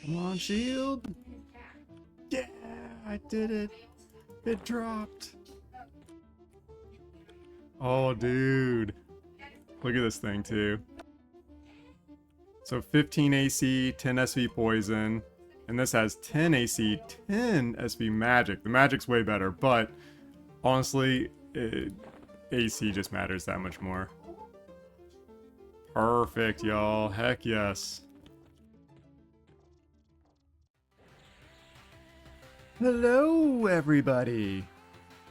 Come on, shield. Yeah, I did it. It dropped. Oh, dude. Look at this thing, too. So 15 AC, 10 SV poison. And this has 10 AC, 10 SV magic. The magic's way better, but honestly, AC just matters that much more. Perfect, y'all. Heck yes. Hello, everybody.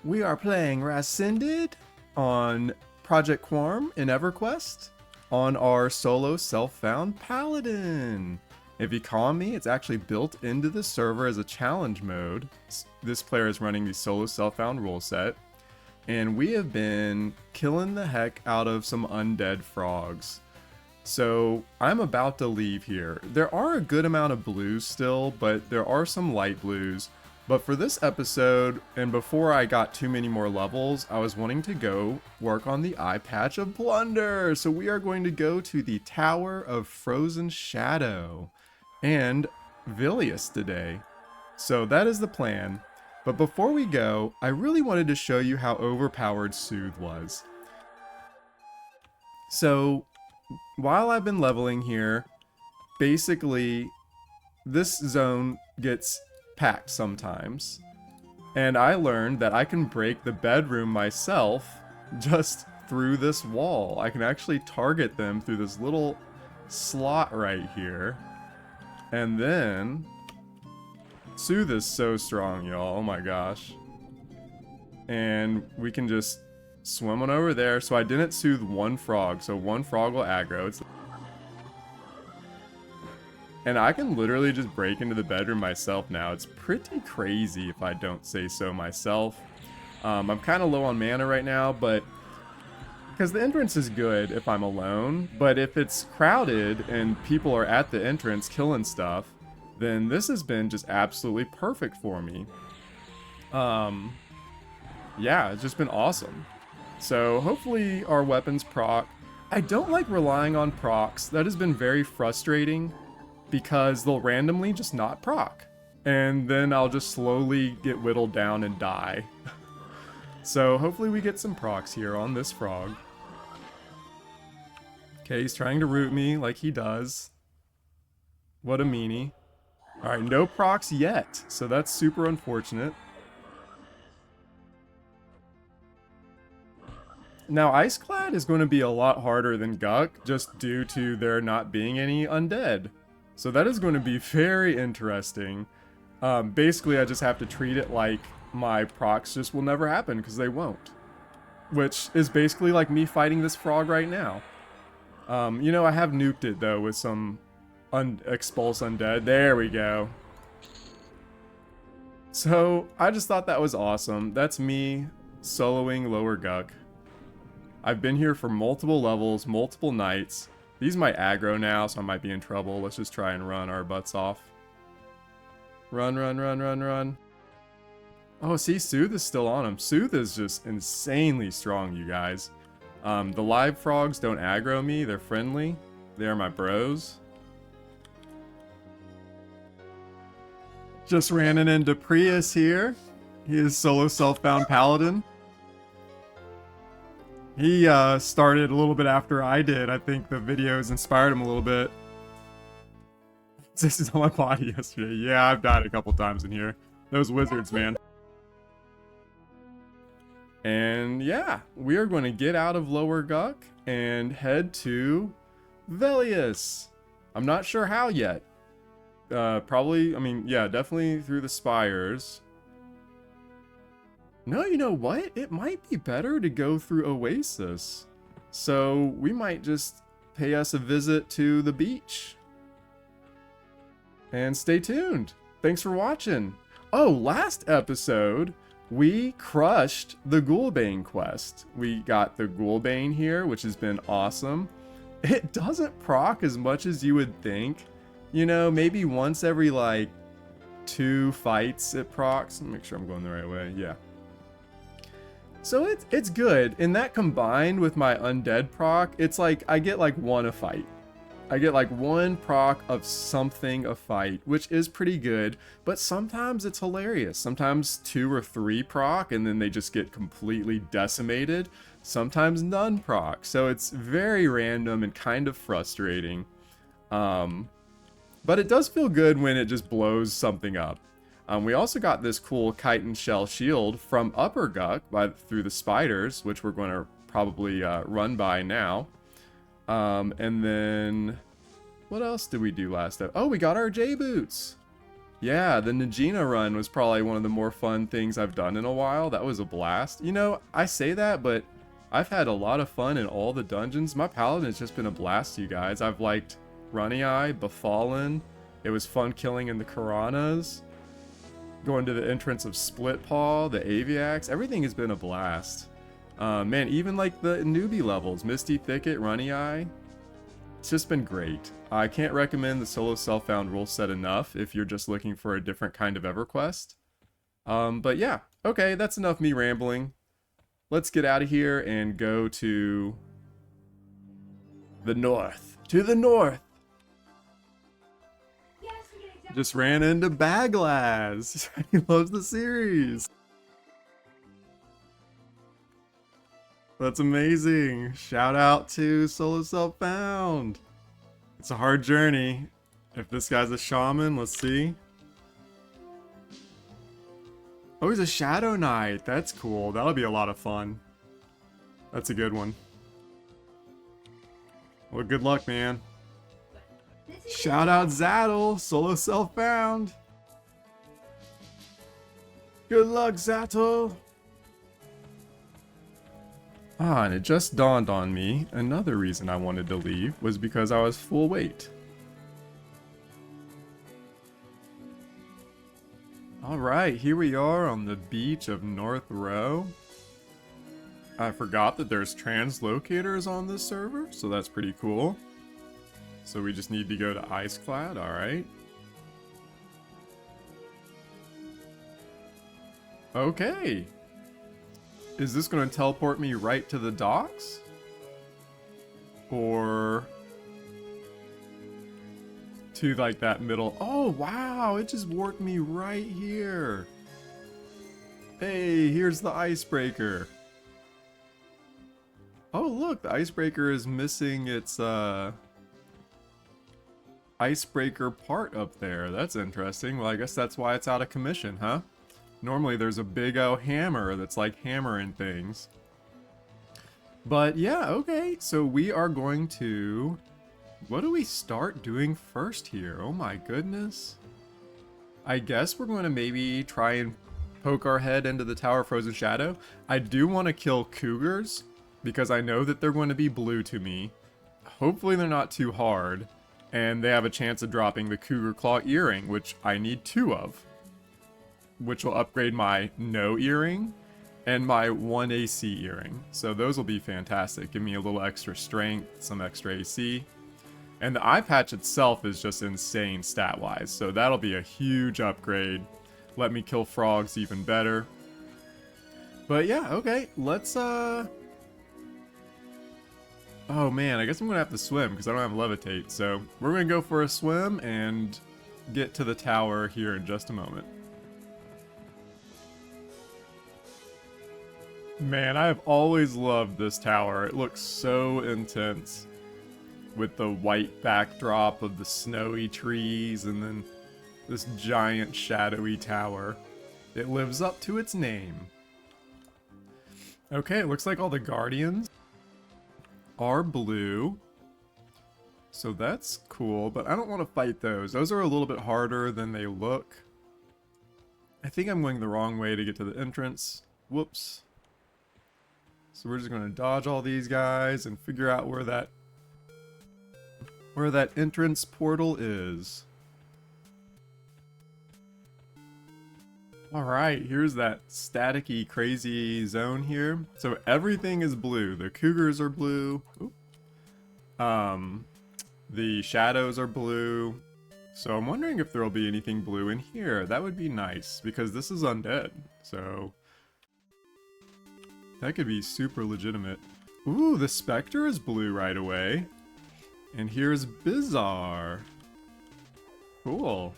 We are playing Rescinded on Project Quarm in Everquest on our solo self-found Paladin. If you call me, it's actually built into the server as a challenge mode. This player is running the solo self-found rule set, and we have been killing the heck out of some undead frogs. So I'm about to leave here. There are a good amount of blues still, but there are some light blues. But for this episode, and before I got too many more levels, I was wanting to go work on the Eyepatch of Plunder. So we are going to go to the Tower of Frozen Shadow and Velious today. So that is the plan. But before we go, I really wanted to show you how overpowered Soothe was. So while I've been leveling here, basically this zone gets packed sometimes, and I learned that I can break the bedroom myself just through this wall. I can actually target them through this little slot right here, and then Soothe is so strong, y'all. Oh my gosh. And we can just swim on over there. So I didn't soothe one frog, so one frog will aggro. And I can literally just break into the bedroom myself now. It's pretty crazy if I don't say so myself. I'm kind of low on mana right now, but because the entrance is good if I'm alone, but if it's crowded and people are at the entrance killing stuff, then this has been just absolutely perfect for me. Yeah, it's just been awesome. So hopefully our weapons proc. I don't like relying on procs. That has been very frustrating, because they'll randomly just not proc, and then I'll just slowly get whittled down and die. So hopefully we get some procs here on this frog. Okay, he's trying to root me like he does. What a meanie. Alright, no procs yet, so that's super unfortunate. Now, IceClad is going to be a lot harder than Guck, just due to there not being any undead. So that is going to be very interesting. Basically, I just have to treat it like my procs just will never happen, because they won't. Which is basically like me fighting this frog right now. You know, I have nuked it, though, with some expulse undead. There we go. So, I just thought that was awesome. That's me soloing lower Guck. I've been here for multiple levels, multiple nights. These might aggro now, so I might be in trouble. Let's just try and run our butts off. Run, run, run, run, run. Oh, see, Soothe is still on him. Soothe is just insanely strong, you guys. The live frogs don't aggro me. They're friendly. They are my bros. Just ran into Prius here. He is solo self-bound Paladin. He started a little bit after I did. I think the videos inspired him a little bit. This is on my body yesterday. Yeah, I've died a couple times in here. Those wizards, man. And yeah, we are going to get out of Lower Guck and head to Velious. I'm not sure how yet. Probably, I mean, yeah, definitely through the spires. No, you know what? It might be better to go through Oasis. So we might just pay us a visit to the beach. And stay tuned. Thanks for watching. Oh, last episode, we crushed the Ghoulbane quest. We got the Ghoulbane here, which has been awesome. It doesn't proc as much as you would think. You know, maybe once every like 2 fights it procs. Let me make sure I'm going the right way. Yeah. So it's good, and that combined with my undead proc, it's like I get like 1 a fight. I get like 1 proc of something a fight, which is pretty good, but sometimes it's hilarious. Sometimes 2 or 3 proc and then they just get completely decimated. Sometimes none proc, so it's very random and kind of frustrating. But it does feel good when it just blows something up. We also got this cool kite and shell shield from Upper Guck through the spiders, which we're going to probably run by now. And then, what else did we do last time? Oh, we got our J-boots. Yeah, the Najina run was probably one of the more fun things I've done in a while. That was a blast. You know, I say that, but I've had a lot of fun in all the dungeons. My Paladin has just been a blast, you guys. I've liked Runny Eye, Befallen. It was fun killing in the Karanas. Going to the entrance of Split Paw, the Aviax. Everything has been a blast. Man, even like the newbie levels, Misty Thicket, Runny Eye, it's just been great. I can't recommend the solo self-found rule set enough if you're just looking for a different kind of EverQuest. But yeah, okay, that's enough me rambling. Let's get out of here and go to the north. To the north! Just ran into Baglaz. He loves the series. That's amazing. Shout out to Solo Self-Found. It's a hard journey. If this guy's a shaman, let's see. Oh, he's a Shadow Knight. That's cool. That'll be a lot of fun. That's a good one. Well, good luck, man. Shout out Zattel, Solo Self-Found. Good luck, Zattel. Ah, and it just dawned on me, another reason I wanted to leave was because I was full weight. Alright, here we are on the beach of North Row. I forgot that there's translocators on this server, so that's pretty cool. So we just need to go to IceClad, alright. Okay. Is this going to teleport me right to the docks? Or to like that middle... Oh, wow, it just warped me right here. Hey, here's the icebreaker. Oh, look, the icebreaker is missing its, icebreaker part up there. That's interesting. Well, I guess that's why it's out of commission, huh? Normally there's a big O hammer that's like hammering things. But yeah, okay. So we are going to... What do we start doing first here? Oh my goodness. I guess we're going to maybe try and poke our head into the Tower of Frozen Shadow. I do want to kill cougars because I know that they're going to be blue to me. Hopefully they're not too hard. And they have a chance of dropping the Cougar Claw Earring, which I need 2 of. Which will upgrade my no earring and my 1 AC earring. So those will be fantastic. Give me a little extra strength, some extra AC. And the Eyepatch itself is just insane stat-wise. So that'll be a huge upgrade. Let me kill frogs even better. But yeah, okay. Let's, Oh man, I guess I'm gonna have to swim because I don't have levitate. So we're gonna go for a swim and get to the tower here in just a moment. Man, I have always loved this tower. It looks so intense. With the white backdrop of the snowy trees and then this giant shadowy tower. It lives up to its name. Okay, it looks like all the guardians are blue. So that's cool, but I don't want to fight those. Those are a little bit harder than they look. I think I'm going the wrong way to get to the entrance. Whoops. So we're just going to dodge all these guys and figure out where that entrance portal is. Alright, here's that staticky crazy zone here. So everything is blue. The cougars are blue. Oop. The shadows are blue. So I'm wondering if there'll be anything blue in here. That would be nice, because this is undead. So that could be super legitimate. Ooh, the spectre is blue right away. And here's Bizarre. Cool.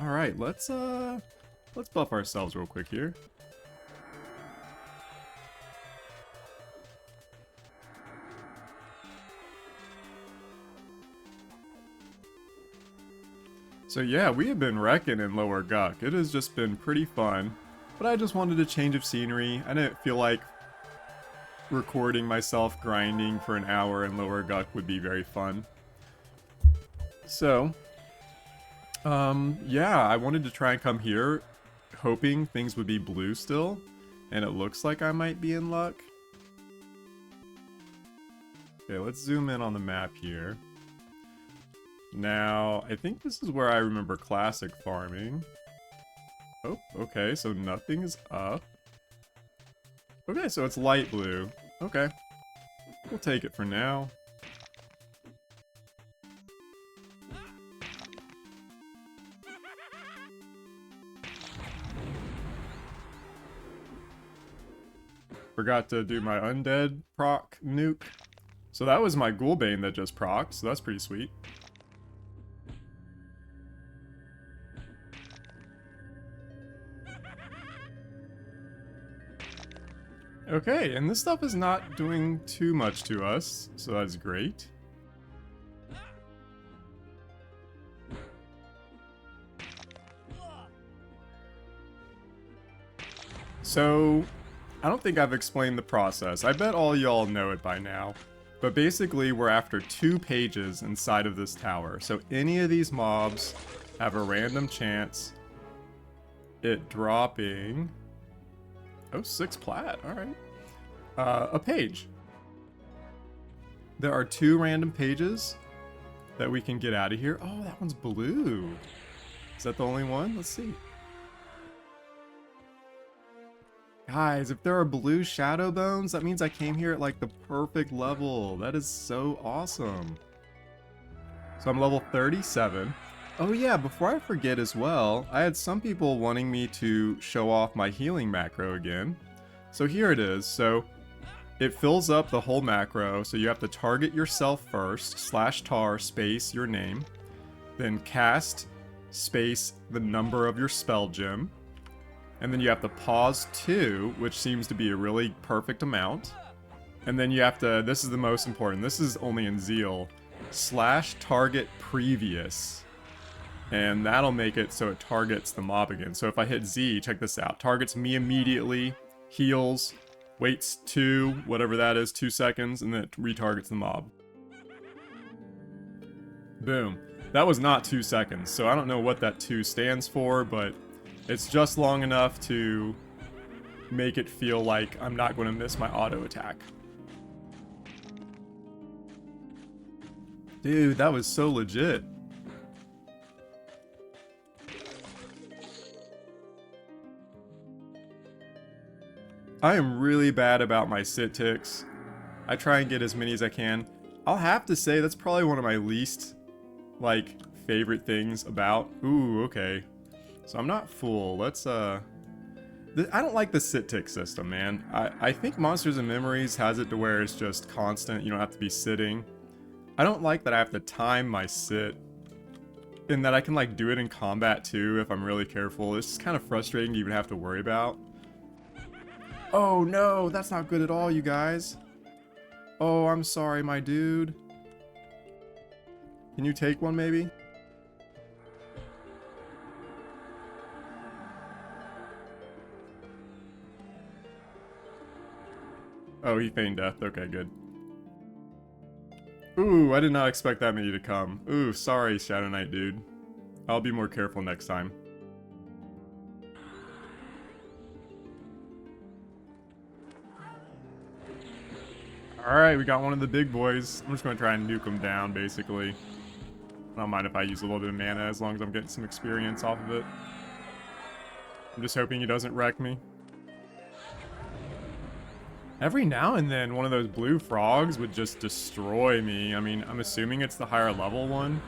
Alright, let's buff ourselves real quick here. So yeah, we have been wrecking in Lower Guck. It has just been pretty fun. But I just wanted a change of scenery. I didn't feel like recording myself grinding for an hour in Lower Guck would be very fun. So, yeah, I wanted to try and come here hoping things would be blue still. And it looks like I might be in luck. Okay, let's zoom in on the map here. Now, I think this is where I remember classic farming. Oh, okay, so nothing is up. Okay, so it's light blue. Okay. We'll take it for now. Forgot to do my undead proc nuke. So that was my Ghoulbane that just procced, so that's pretty sweet. Okay, and this stuff is not doing too much to us, so that's great. So, I don't think I've explained the process. I bet all y'all know it by now. But basically, we're after 2 pages inside of this tower. So any of these mobs have a random chance it dropping... Oh, 6 plat, alright. A page. There are 2 random pages that we can get out of here. Oh, that one's blue. Is that the only one? Let's see. Guys, if there are blue shadow bones, that means I came here at like the perfect level. That is so awesome. So I'm level 37. Oh yeah, before I forget as well, I had some people wanting me to show off my healing macro again. So here it is. So it fills up the whole macro, so you have to target yourself first, /tar space your name, then cast space the number of your spell gem, and then you have to pause 2, which seems to be a really perfect amount, and then you have to, this is the most important, this is only in Zeal, /target previous. And that'll make it so it targets the mob again. So if I hit Z, check this out. Targets me immediately, heals, waits 2, whatever that is, 2 seconds, and then it retargets the mob. Boom. That was not 2 seconds, so I don't know what that 2 stands for, but it's just long enough to make it feel like I'm not going to miss my auto attack. Dude, that was so legit. I am really bad about my sit ticks. I try and get as many as I can. I'll have to say that's probably one of my least, like, favorite things about... Ooh, okay. So I'm not full. Let's, I don't like the sit tick system, man. I think Monsters and Memories has it to where it's just constant. You don't have to be sitting. I don't like that I have to time my sit. And that I can, like, do it in combat, too, if I'm really careful. It's just kind of frustrating to even have to worry about. Oh no, that's not good at all, you guys. Oh, I'm sorry, my dude. Can you take one, maybe? Oh, he feigned death. Okay, good. Ooh, I did not expect that many to come. Ooh, sorry, Shadow Knight dude. I'll be more careful next time. Alright, we got one of the big boys. I'm just going to try and nuke him down, basically. I don't mind if I use a little bit of mana as long as I'm getting some experience off of it. I'm just hoping he doesn't wreck me. Every now and then, one of those blue frogs would just destroy me. I mean, I'm assuming it's the higher level one.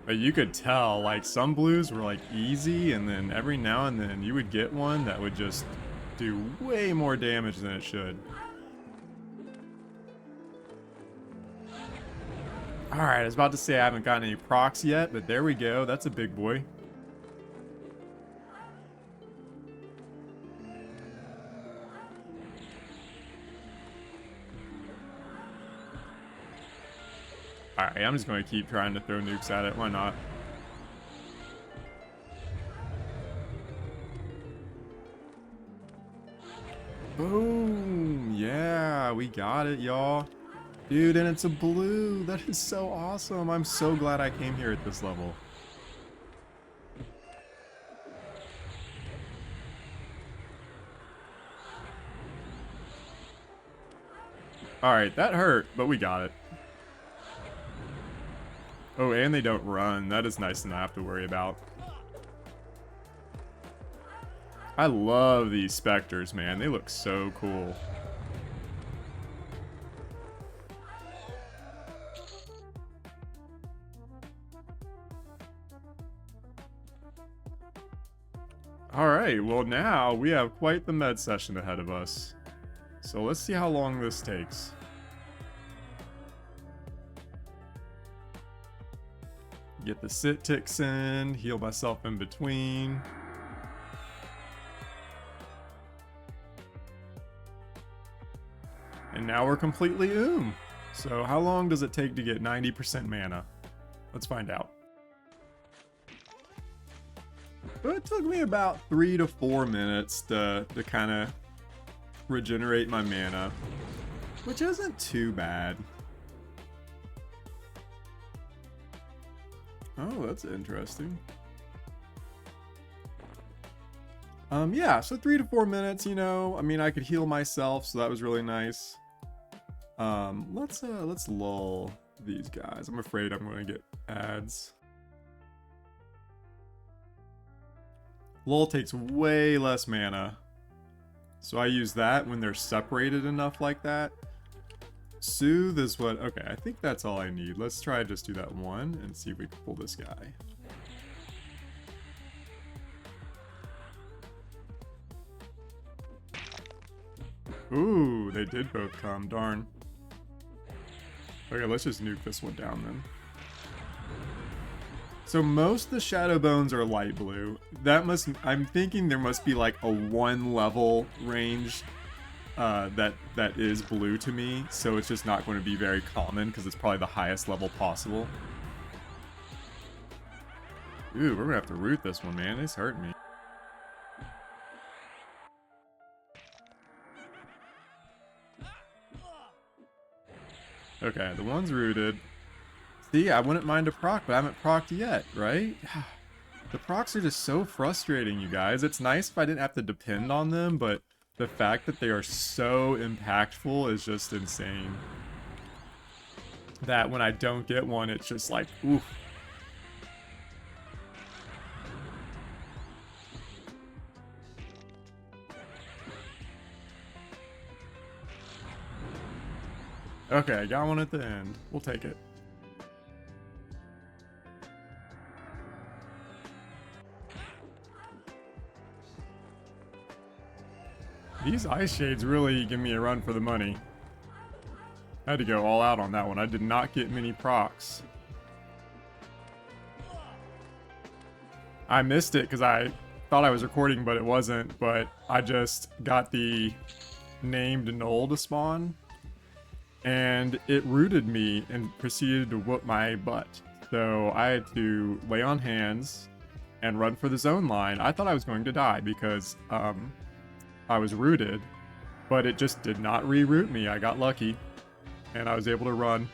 But you could tell, like, some blues were, like, easy, and then every now and then you would get one that would just do way more damage than it should. Alright, I was about to say I haven't gotten any procs yet, but there we go. That's a big boy. Alright, I'm just going to keep trying to throw nukes at it. Why not? Boom! Yeah, we got it, y'all. Dude, and it's a blue. That is so awesome. I'm so glad I came here at this level. Alright, that hurt, but we got it. Oh, and they don't run. That is nice to not have to worry about. I love these spectres, man. They look so cool. Alright, well now we have quite the med session ahead of us. So let's see how long this takes. Get the sit ticks in, heal myself in between. And now we're completely So how long does it take to get 90% mana? Let's find out. But it took me about 3 to 4 minutes to kind of regenerate my mana, which isn't too bad. Oh, that's interesting. Yeah, so 3 to 4 minutes, you know. I mean, I could heal myself, so that was really nice. Let's lull these guys. I'm afraid I'm going to get ads. Lull takes way less mana, so I use that when they're separated enough like that. Soothe is what... Okay, I think that's all I need. Let's try just do that one and see if we can pull this guy. Ooh, they did both come. Darn. Okay, let's just nuke this one down then. So most of the shadow bones are light blue. That must... I'm thinking there must be like a 1 level range that is blue to me, so it's just not going to be very common because it's probably the highest level possible. Ooh, we're gonna have to root this one, man. It's hurting me. Okay, the one's rooted. See, I wouldn't mind a proc, but I haven't procced yet, right? The procs are just so frustrating, you guys. It's nice if I didn't have to depend on them, but the fact that they are so impactful is just insane. That when I don't get one, it's just like, oof. Okay, I got one at the end. We'll take it. These ice shades really give me a run for the money. I had to go all out on that one. I did not get many procs. I missed it because I thought I was recording, but it wasn't. But I just got the named Knoll to spawn, and it rooted me and proceeded to whoop my butt. So I had to lay on hands and run for the zone line. I thought I was going to die because I was rooted, but it just did not re-root me. I got lucky, and I was able to run.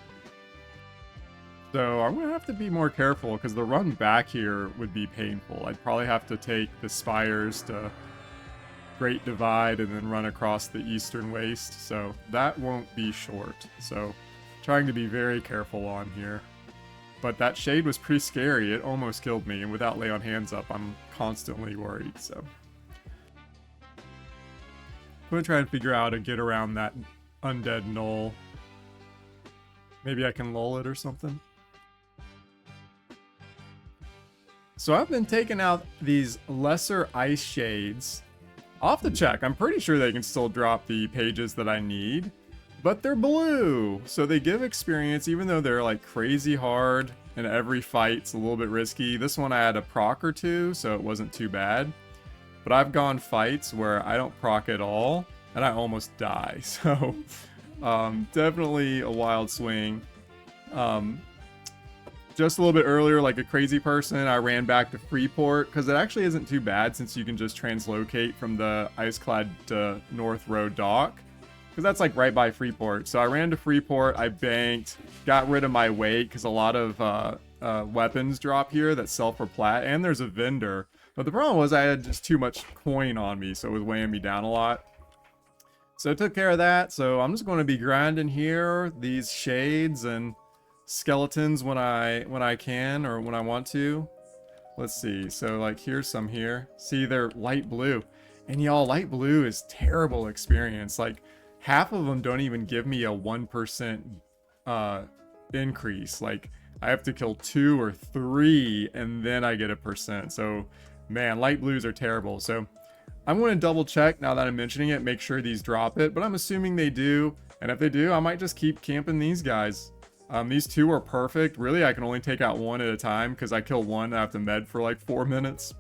So I'm going to have to be more careful, because the run back here would be painful. I'd probably have to take the spires to Great Divide and then run across the Eastern Waste, so that won't be short. So trying to be very careful on here. But that shade was pretty scary. It almost killed me, and without lay on hands up, I'm constantly worried, so... I'm going to try and figure out how to get around that undead Knoll. Maybe I can lull it or something. So I've been taking out these lesser ice shades I'll have to check. I'm pretty sure they can still drop the pages that I need, but they're blue. So they give experience even though they're like crazy hard and every fight's a little bit risky. This one I had a proc or two, so it wasn't too bad. But I've gone fights where I don't proc at all and I almost die. So definitely a wild swing. Just a little bit earlier, like a crazy person, I ran back to Freeport, because it actually isn't too bad since you can just translocate from the IceClad to North Road Dock, because that's like right by Freeport. So I ran to Freeport, I banked, got rid of my weight, because a lot of weapons drop here that sell for plat, and there's a vendor. But the problem was I had just too much coin on me, so it was weighing me down a lot. So I took care of that, so I'm just going to be grinding here, these shades and skeletons when I can or when I want to. Let's see. So like here's some here. See, they're light blue. And y'all, light blue is terrible experience. Like half of them don't even give me a 1% increase. Like I have to kill 2 or 3 and then I get a percent. So man, light blues are terrible. So I'm going to double check now that I'm mentioning it, make sure these drop it, but I'm assuming they do. And if they do, I might just keep camping these guys. These 2 are perfect. Really, I can only take out 1 at a time because I kill 1 and I have to med for like 4 minutes.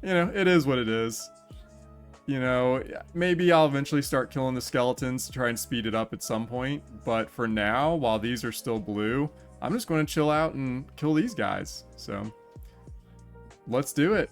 You know, it is what it is. You know, maybe I'll eventually start killing the skeletons to try and speed it up at some point. But for now, while these are still blue, I'm just going to chill out and kill these guys. So, let's do it.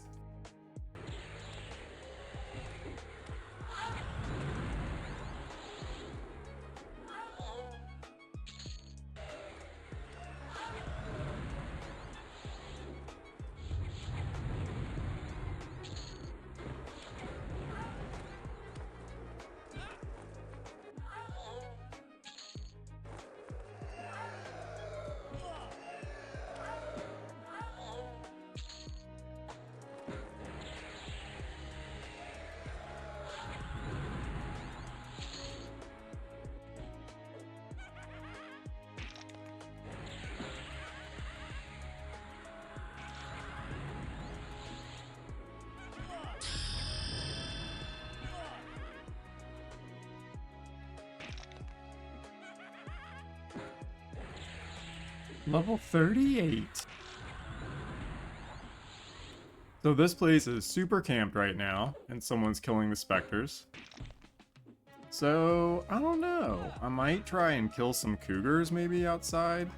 Level 38. So this place is super camped right now, and someone's killing the spectres. So, I don't know. I might try and kill some cougars maybe outside.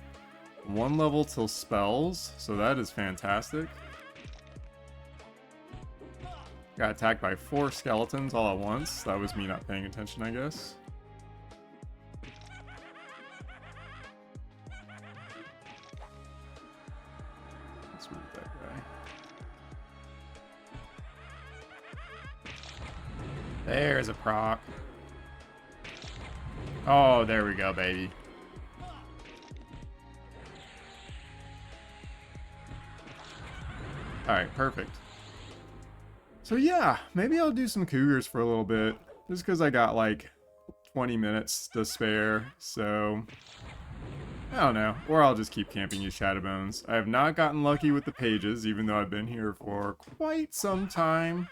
1 level till spells, so that is fantastic. Got attacked by 4 skeletons all at once. That was me not paying attention, I guess. Let's move that guy. There's a proc. Oh, there we go, baby. Alright, perfect. So yeah, maybe I'll do some cougars for a little bit. Just because I got like 20 minutes to spare, so I don't know. Or I'll just keep camping these Shadowbones. I have not gotten lucky with the pages, even though I've been here for quite some time.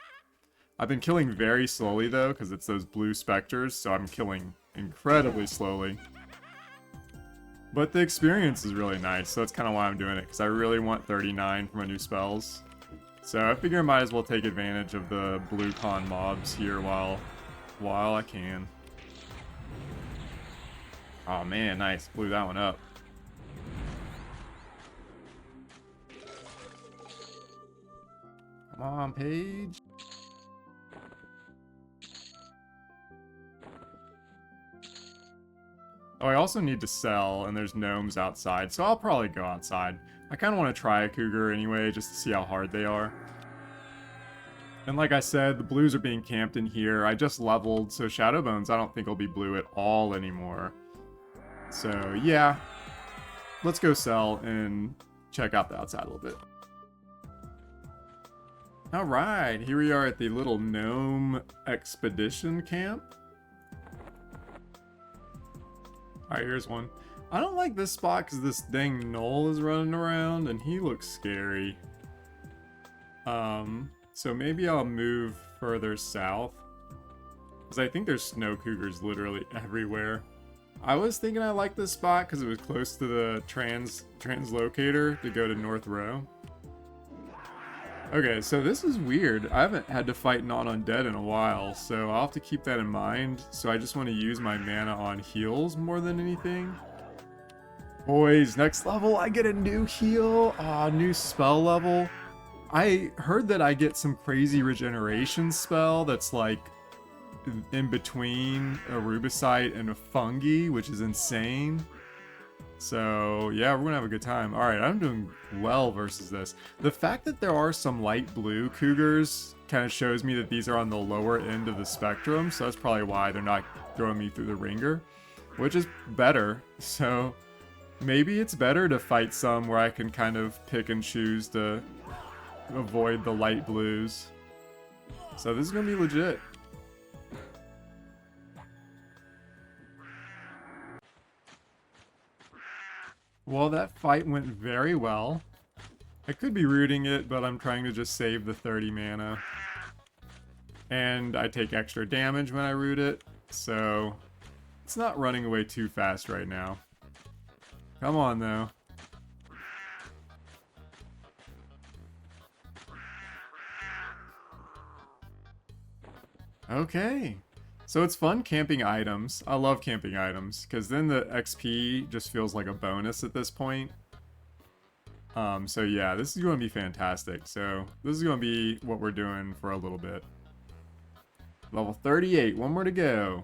I've been killing very slowly though, because it's those blue spectres, so I'm killing incredibly slowly. But the experience is really nice, so that's kind of why I'm doing it, because I really want 39 for my new spells. So I figure I might as well take advantage of the blue con mobs here while I can. Oh man, nice. Blew that one up. Come on, Paige. Oh, I also need to sell, and there's gnomes outside, so I'll probably go outside. I kind of want to try a cougar anyway, just to see how hard they are. And like I said, the blues are being camped in here. I just leveled, so Shadowbones I don't think will be blue at all anymore. So yeah, let's go sell and check out the outside a little bit. Alright, here we are at the little gnome expedition camp. Alright, here's one. I don't like this spot because this dang gnoll is running around and he looks scary. So maybe I'll move further south. Because I think there's snow cougars literally everywhere. I was thinking I liked this spot because it was close to the translocator to go to North Row. Okay, so this is weird. I haven't had to fight non-undead in a while, so I'll have to keep that in mind. So I just want to use my mana on heals more than anything. Boys, next level, I get a new heal. New spell level. I heard that I get some crazy regeneration spell that's like in between a rubicite and a fungi, which is insane. So yeah, we're gonna have a good time. All right, I'm doing well versus this. The fact that there are some light blue cougars kind of shows me that these are on the lower end of the spectrum, so that's probably why they're not throwing me through the ringer, which is better. So maybe it's better to fight some where I can kind of pick and choose to avoid the light blues. So this is gonna be legit. Well, that fight went very well. I could be rooting it, but I'm trying to just save the 30 mana. And I take extra damage when I root it, so it's not running away too fast right now. Come on, though. Okay. So it's fun camping items. I love camping items, because then the XP just feels like a bonus at this point. So yeah, this is going to be fantastic. So this is going to be what we're doing for a little bit. Level 38, one more to go.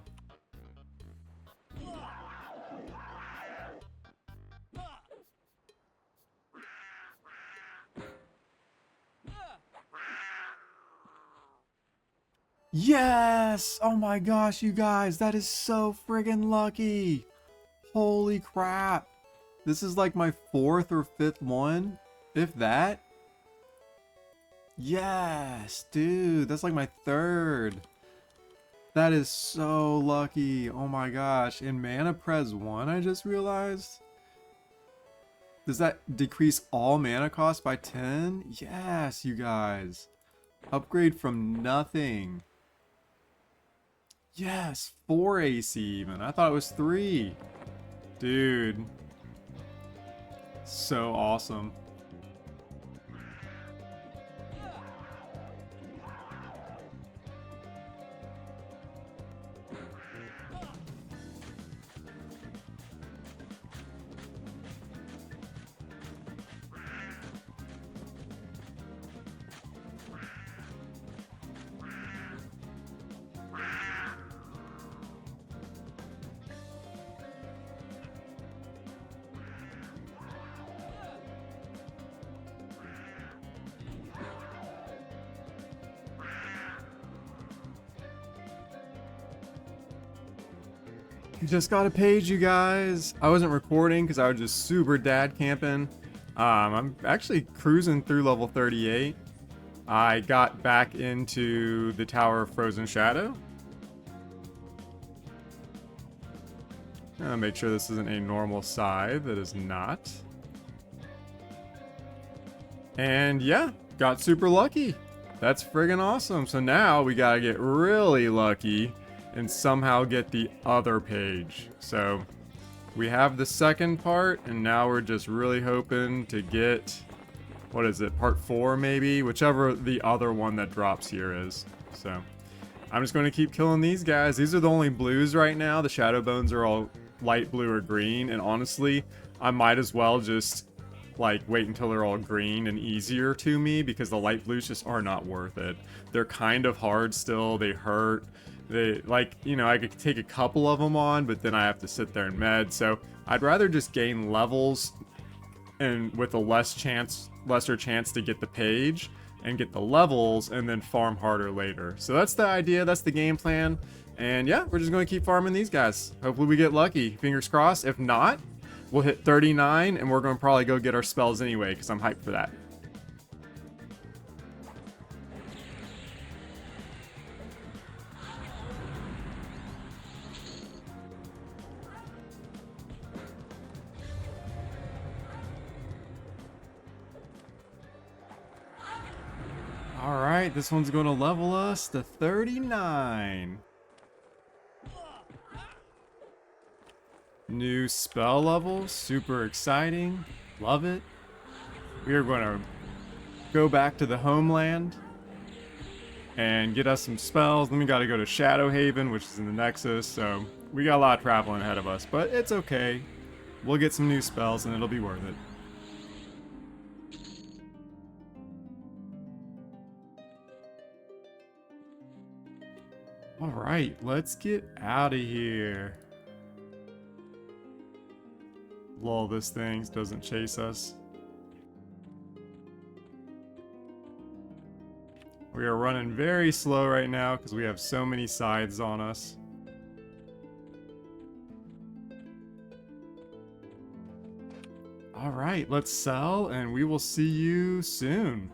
Yes! Oh my gosh, you guys, that is so friggin' lucky. Holy crap. This is like my 4th or 5th one, if that. Yes, dude, that's like my 3rd. That is so lucky. Oh my gosh. In Mana Pres 1, I just realized. Does that decrease all mana cost by 10? Yes, you guys. Upgrade from nothing. Yes, 4 AC even. I thought it was 3. Dude. So awesome. Just got a page, you guys. I wasn't recording because I was just super dad camping. I'm actually cruising through level 38. I got back into the Tower of Frozen Shadow. Make sure this isn't a normal scythe. That is not. And yeah, got super lucky. That's friggin' awesome. So now we gotta get really lucky and somehow get the other page. So we have the second part, and now we're just really hoping to get, what is it, part 4 maybe? Whichever the other one that drops here is. So I'm just going to keep killing these guys. These are the only blues right now. The shadow bones are all light blue or green, and honestly, I might as well just like wait until they're all green and easier to me, because the light blues just are not worth it. They're kind of hard still. They hurt. They, like, you know, I could take a couple of them on, but then I have to sit there and med. So I'd rather just gain levels and with a lesser chance to get the page and get the levels and then farm harder later. So that's the idea. That's the game plan. And yeah, we're just going to keep farming these guys. Hopefully we get lucky. Fingers crossed. If not, we'll hit 39 and we're going to probably go get our spells anyway, because I'm hyped for that. Alright, this one's going to level us to 39. New spell level, super exciting. Love it. We are going to go back to the homeland and get us some spells. Then we got to go to Shadowhaven, which is in the Nexus, so we got a lot of traveling ahead of us, but it's okay. We'll get some new spells and it'll be worth it. Alright, let's get out of here. Lol, this thing doesn't chase us. We are running very slow right now because we have so many scythes on us. Alright, let's sell and we will see you soon.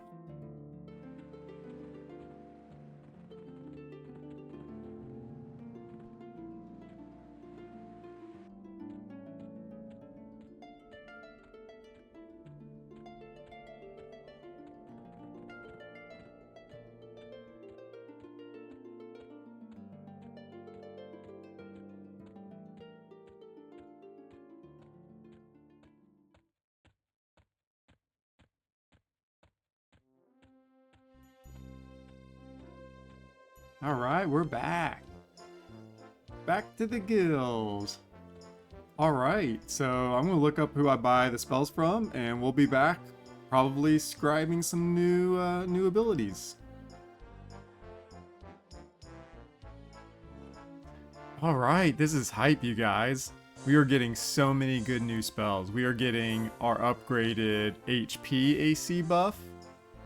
Alright, we're back. Back to the guilds. Alright, so I'm going to look up who I buy the spells from, and we'll be back probably scribing some new abilities. Alright, this is hype, you guys. We are getting so many good new spells. We are getting our upgraded HP AC buff.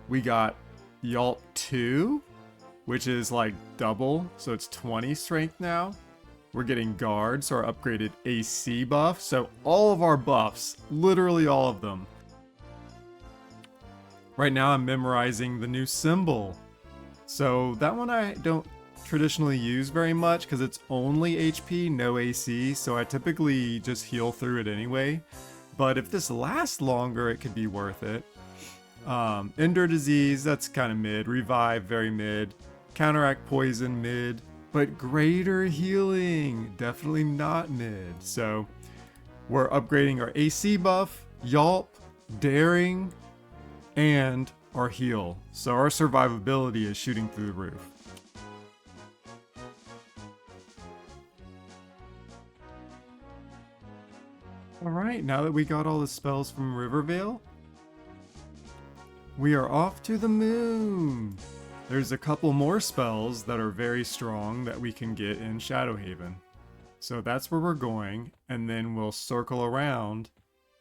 We got Yalt 2, which is like double, so it's 20 strength now. We're getting guard, so our upgraded AC buff. So all of our buffs, literally all of them. Right now I'm memorizing the new symbol. So that one I don't traditionally use very much because it's only HP, no AC, so I typically just heal through it anyway. But if this lasts longer, it could be worth it. Endure disease, that's kind of mid. Revive, very mid. Counteract poison, mid. But greater healing, definitely not mid. So we're upgrading our AC buff, Yelp, Daring, and our heal. So our survivability is shooting through the roof. Alright, now that we got all the spells from Rivervale, we are off to the moon! There's a couple more spells that are very strong that we can get in Shadowhaven. So that's where we're going, and then we'll circle around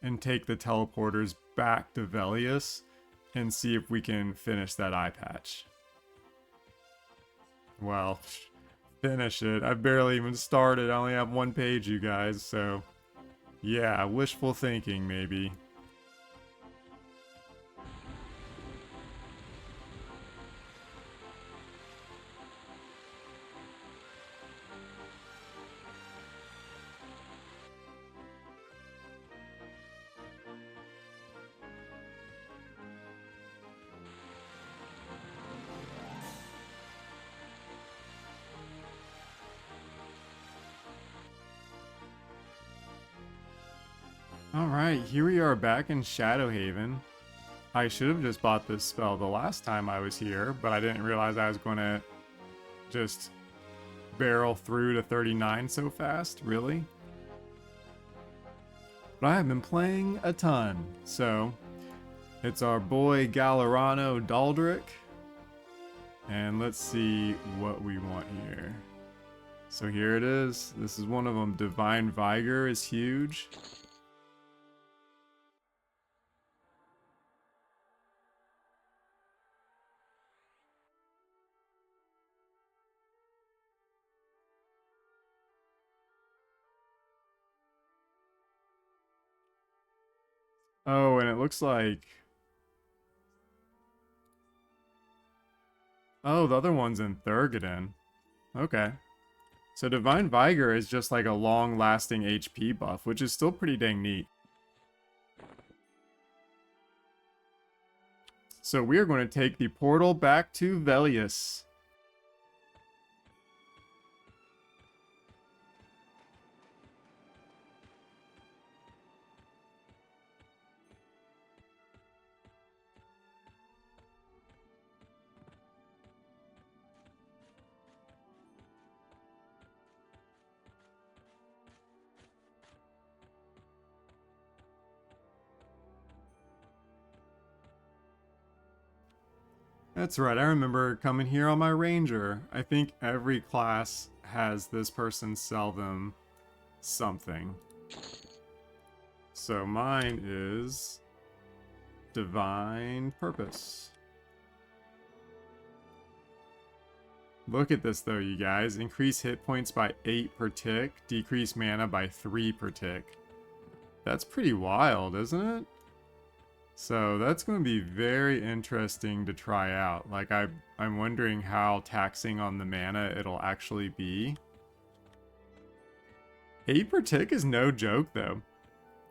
and take the teleporters back to Velious and see if we can finish that Eyepatch. Well, finish it. I barely even started. I only have one page, you guys, so yeah, wishful thinking maybe. Alright, here we are back in Shadowhaven. I should have just bought this spell the last time I was here, but I didn't realize I was going to just barrel through to 39 so fast, really. But I have been playing a ton, so it's our boy Galerano Daldric. And let's see what we want here. So here it is. This is one of them. Divine Vigor is huge. Oh, and it looks like... Oh, the other one's in Thurgadin. Okay. So Divine Vigor is just like a long-lasting HP buff, which is still pretty dang neat. So we are going to take the portal back to Velious. That's right, I remember coming here on my ranger. I think every class has this person sell them something. So mine is Divine Purpose. Look at this though, you guys. Increase hit points by 8 per tick, decrease mana by 3 per tick. That's pretty wild, isn't it? So that's going to be very interesting to try out. Like, I'm wondering how taxing on the mana it'll actually be. 8 per tick is no joke, though.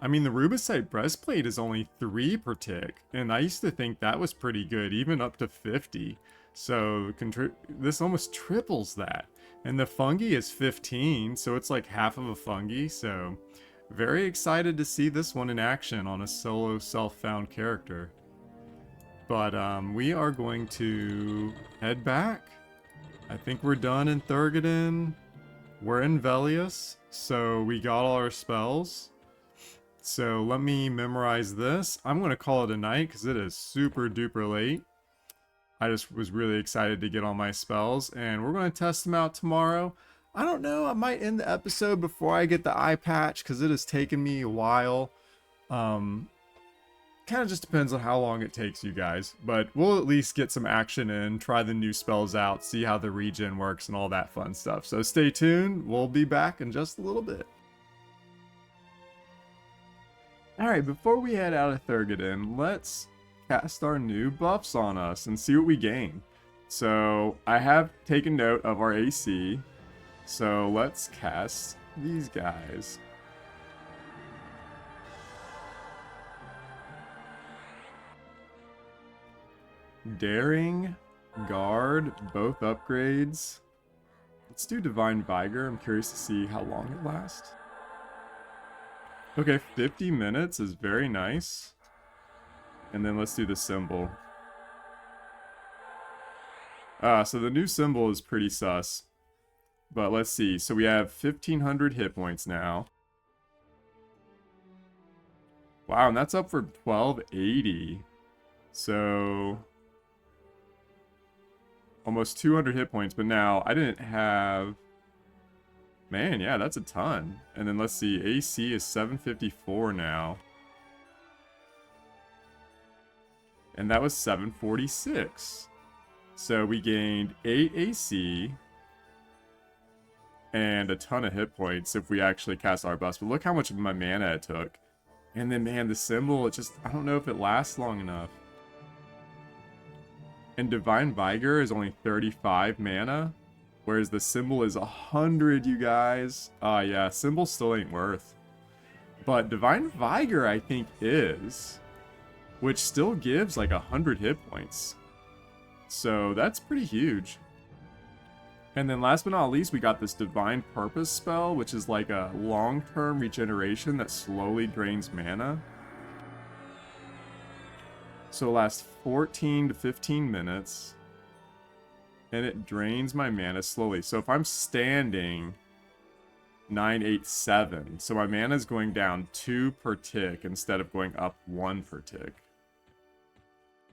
I mean, the Rubicite Breastplate is only 3 per tick, and I used to think that was pretty good, even up to 50. So this almost triples that. And the Fungi is 15, so it's like half of a Fungi, so... Very excited to see this one in action on a solo self-found character. But we are going to head back. I think we're done in Thurgadin. We're in Velious, so we got all our spells. So let me memorize this. I'm going to call it a night because it is super duper late. I just was really excited to get all my spells, and we're going to test them out tomorrow. I don't know, I might end the episode before I get the Eyepatch because it has taken me a while. Kind of just depends on how long it takes you guys, but we'll at least get some action in, try the new spells out, see how the regen works and all that fun stuff. So stay tuned, we'll be back in just a little bit. Alright, before we head out of Thurgadin, let's cast our new buffs on us and see what we gain. So I have taken note of our AC. So let's cast these guys. Daring, Guard, both upgrades. Let's do Divine Vigor. I'm curious to see how long it lasts. Okay, 50 minutes is very nice. And then let's do the symbol. So the new symbol is pretty sus. But let's see. So we have 1,500 hit points now. Wow, and that's up for 1,280. So almost 200 hit points. But now I didn't have... Man, yeah, that's a ton. And then let's see. AC is 754 now. And that was 746. So we gained 8 AC... and a ton of hit points if we actually cast our buffs. But look how much of my mana it took. And then, man, the symbol, it just... I don't know if it lasts long enough. And Divine Vigor is only 35 mana. Whereas the symbol is 100, you guys. Yeah, symbol still ain't worth. But Divine Vigor, I think, is. Which still gives, like, 100 hit points. So, that's pretty huge. And then last but not least, we got this Divine Purpose spell, which is like a long-term regeneration that slowly drains mana. So it lasts 14 to 15 minutes. And it drains my mana slowly. So if I'm standing 987, so my mana is going down 2 per tick instead of going up 1 per tick.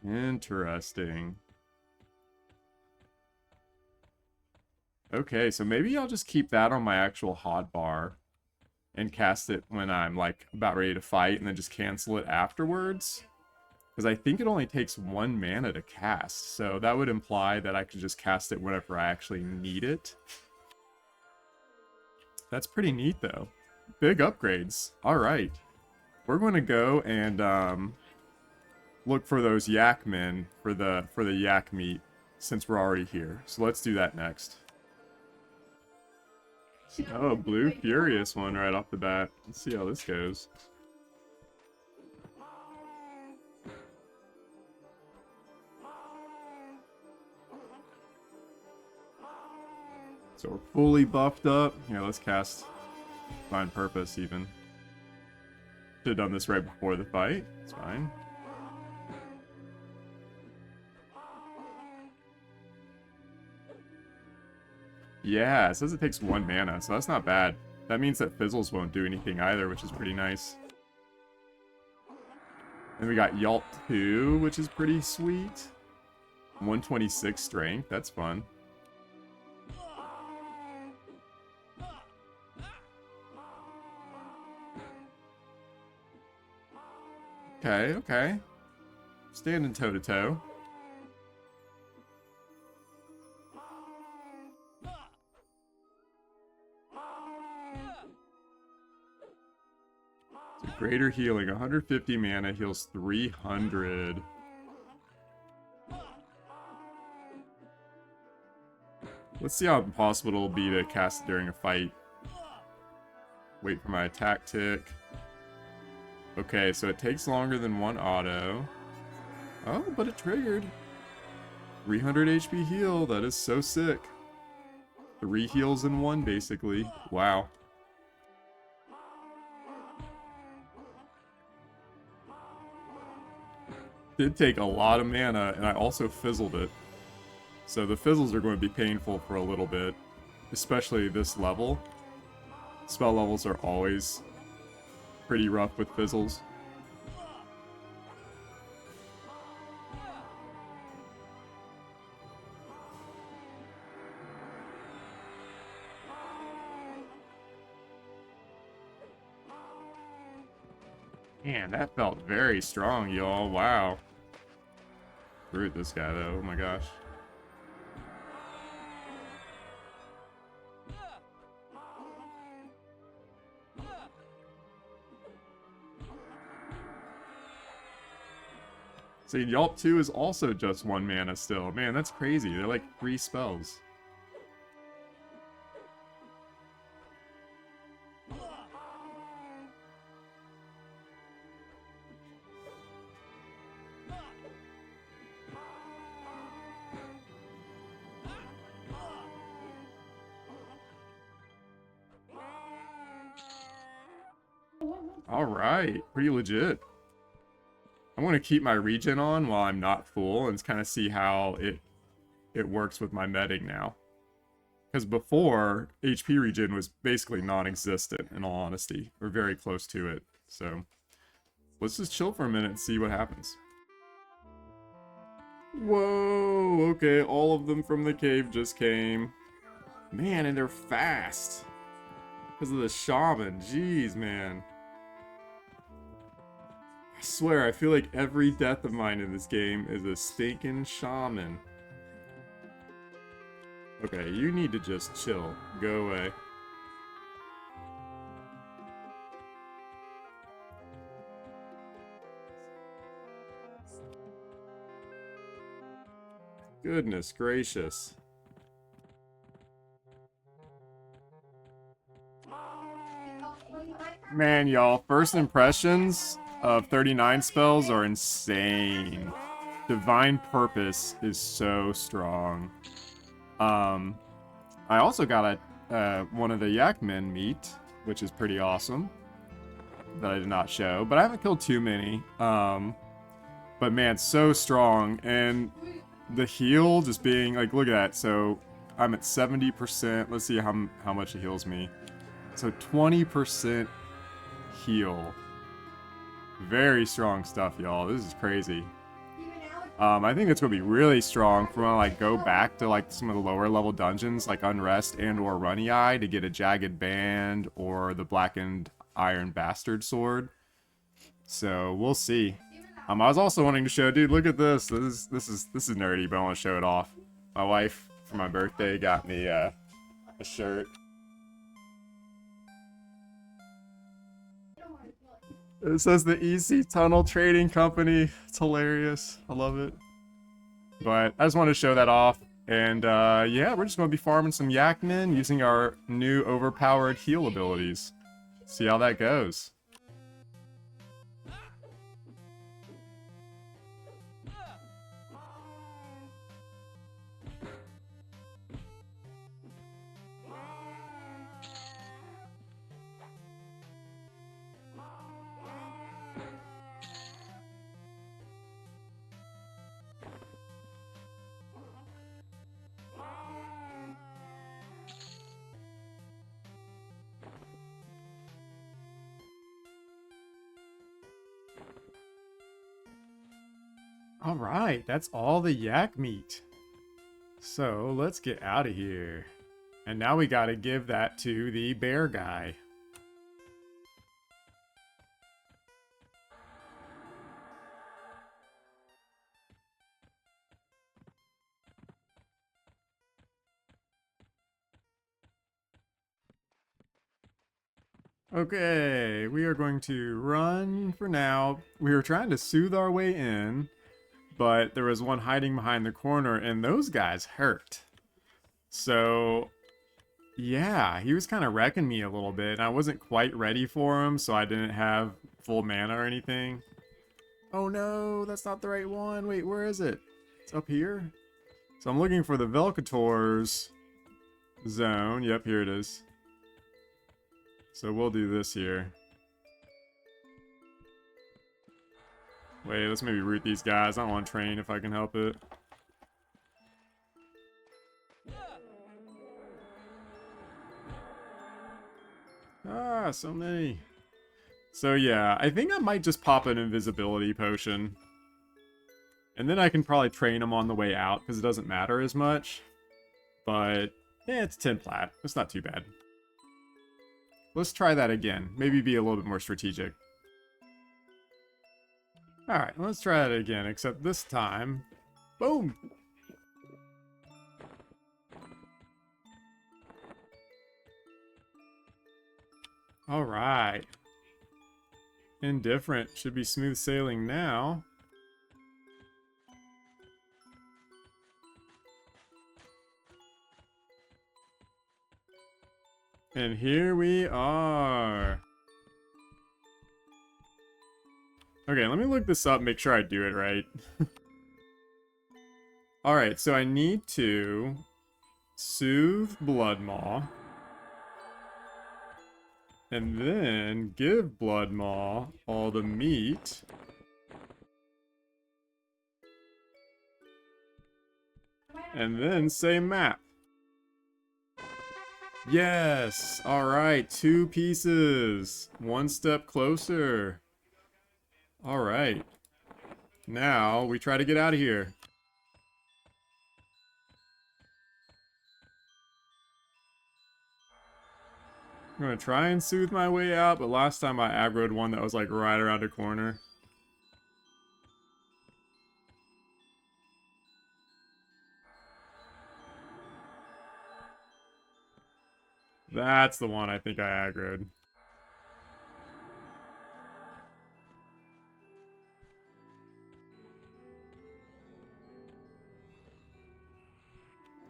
Interesting. Okay, so maybe I'll just keep that on my actual hotbar and cast it when I'm like about ready to fight and then just cancel it afterwards. Because I think it only takes 1 mana to cast, so that would imply that I could just cast it whenever I actually need it. That's pretty neat though. Big upgrades. Alright. We're going to go and look for those yak men for the yak meat since we're already here. So let's do that next. Oh, blue furious one right off the bat. Let's see how this goes. So we're fully buffed up. Here, let's cast Divine Purpose even. Should have done this right before the fight. It's fine. Yeah, it says it takes 1 mana, so that's not bad. That means that Fizzles won't do anything either, which is pretty nice. And we got Yelp 2, which is pretty sweet. 126 strength, that's fun. Okay, okay. Standing toe-to-toe. So greater healing, 150 mana heals 300. Let's see how impossible it'll be to cast it during a fight. Wait for my attack tick. Okay, so it takes longer than 1 auto. Oh, but it triggered. 300 HP heal, that is so sick. 3 heals in 1, basically. Wow. Did take a lot of mana, and I also fizzled it. So the fizzles are going to be painful for a little bit. Especially this level. Spell levels are always pretty rough with fizzles. Man, that felt very strong, y'all. Wow. Screwed this guy, though. Oh my gosh. See, Yelp 2 is also just 1 mana still. Man, that's crazy. They're like 3 spells. Alright, pretty legit. I'm going to keep my regen on while I'm not full and kind of see how it works with my medding now. Because before, HP regen was basically non-existent, in all honesty. Or very close to it. So, let's just chill for a minute and see what happens. Whoa, okay, all of them from the cave just came. Man, and they're fast. Because of the shaman, jeez, man. I swear, I feel like every death of mine in this game is a stinking shaman. Okay, you need to just chill. Go away. Goodness gracious. Man, y'all, first impressions of 39 spells are insane. Divine Purpose is so strong. I also got one of the Yakmen meat, which is pretty awesome. That I did not show, but I haven't killed too many. But man, so strong, and the heal just being like, look at that. So I'm at 70%. Let's see how much it heals me. So 20% heal. Very strong stuff, y'all. This is crazy. I think it's going to be really strong for when I like, go back to like some of the lower level dungeons like Unrest and or Runny Eye to get a Jagged Band or the Blackened Iron Bastard Sword. So we'll see. I was also wanting to show, dude, look at this. This is nerdy, but I want to show it off. My wife for my birthday got me a shirt. It says the EC Tunnel Trading Company. It's hilarious. I love it. But I just wanted to show that off. And yeah, we're just going to be farming some Yakmen using our new overpowered heal abilities. See how that goes. All right, that's all the yak meat. So let's get out of here. And now we gotta give that to the bear guy. Okay, we are going to run for now. We were trying to soothe our way in, but there was one hiding behind the corner, and those guys hurt. So, yeah, he was kind of wrecking me a little bit, and I wasn't quite ready for him, so I didn't have full mana or anything. Oh no, that's not the right one. Wait, where is it? It's up here? So I'm looking for the Velcator's zone. Yep, here it is. So we'll do this here. Wait, let's maybe root these guys. I don't want to train if I can help it. Ah, so many. So yeah, I think I might just pop an invisibility potion. And then I can probably train them on the way out, because it doesn't matter as much. But, yeah, it's 10 plat. It's not too bad. Let's try that again. Maybe be a little bit more strategic. Alright, let's try that again, except this time... Boom! Alright. Indifferent. Should be smooth sailing now. And here we are. Okay, let me look this up, make sure I do it right. Alright, so I need to soothe bloodmaw. And then give bloodmaw all the meat. And then say map. Yes! Alright, 2 pieces. 1 step closer. Alright. Now, we try to get out of here. I'm gonna try and soothe my way out, but last time I aggroed one that was like right around the corner. That's the one I think I aggroed.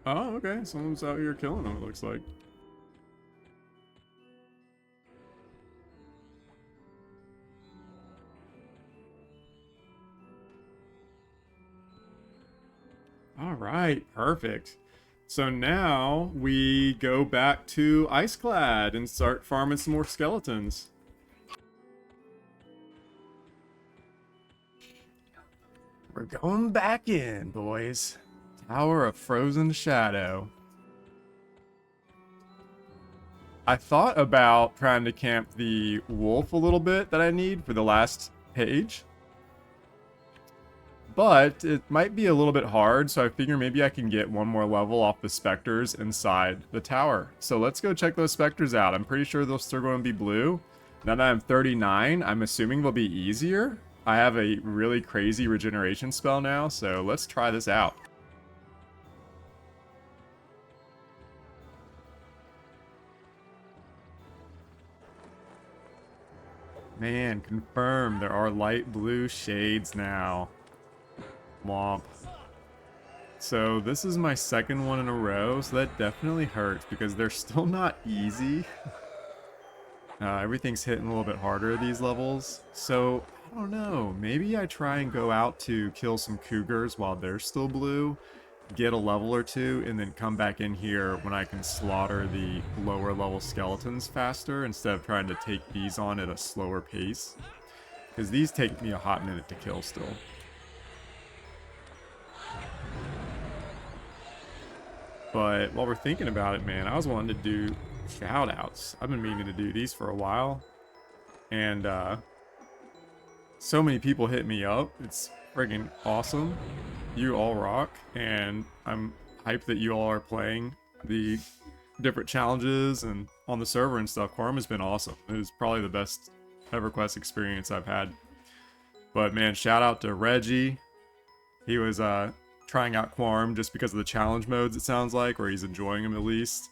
Oh, okay. Someone's out here killing them, it looks like. Alright, perfect. So now we go back to IceClad and start farming some more skeletons. We're going back in, boys. Tower of Frozen Shadow. I thought about trying to camp the wolf a little bit that I need for the last page. But it might be a little bit hard, so I figure maybe I can get one more level off the spectres inside the tower. So let's go check those spectres out. I'm pretty sure they'll still going to be blue. Now that I'm 39, I'm assuming they'll be easier. I have a really crazy regeneration spell now, so let's try this out. Man, confirmed. There are light blue shades now. Womp. So this is my second one in a row, so that definitely hurts because they're still not easy. Everything's hitting a little bit harder at these levels. So, I don't know. Maybe I try and go out to kill some cougars while they're still blue, get a level or two, and then come back in here when I can slaughter the lower level skeletons faster instead of trying to take these on at a slower pace. Because these take me a hot minute to kill still. But while we're thinking about it, man, I was wanting to do shoutouts. I've been meaning to do these for a while. And so many people hit me up. It's Friggin' awesome. You all rock, and I'm hyped that you all are playing the different challenges and on the server and stuff. Quarm has been awesome. It is probably the best Everquest experience I've had. But man, shout out to Reggie. He was trying out Quarm just because of the challenge modes, it sounds like, or he's enjoying them at least.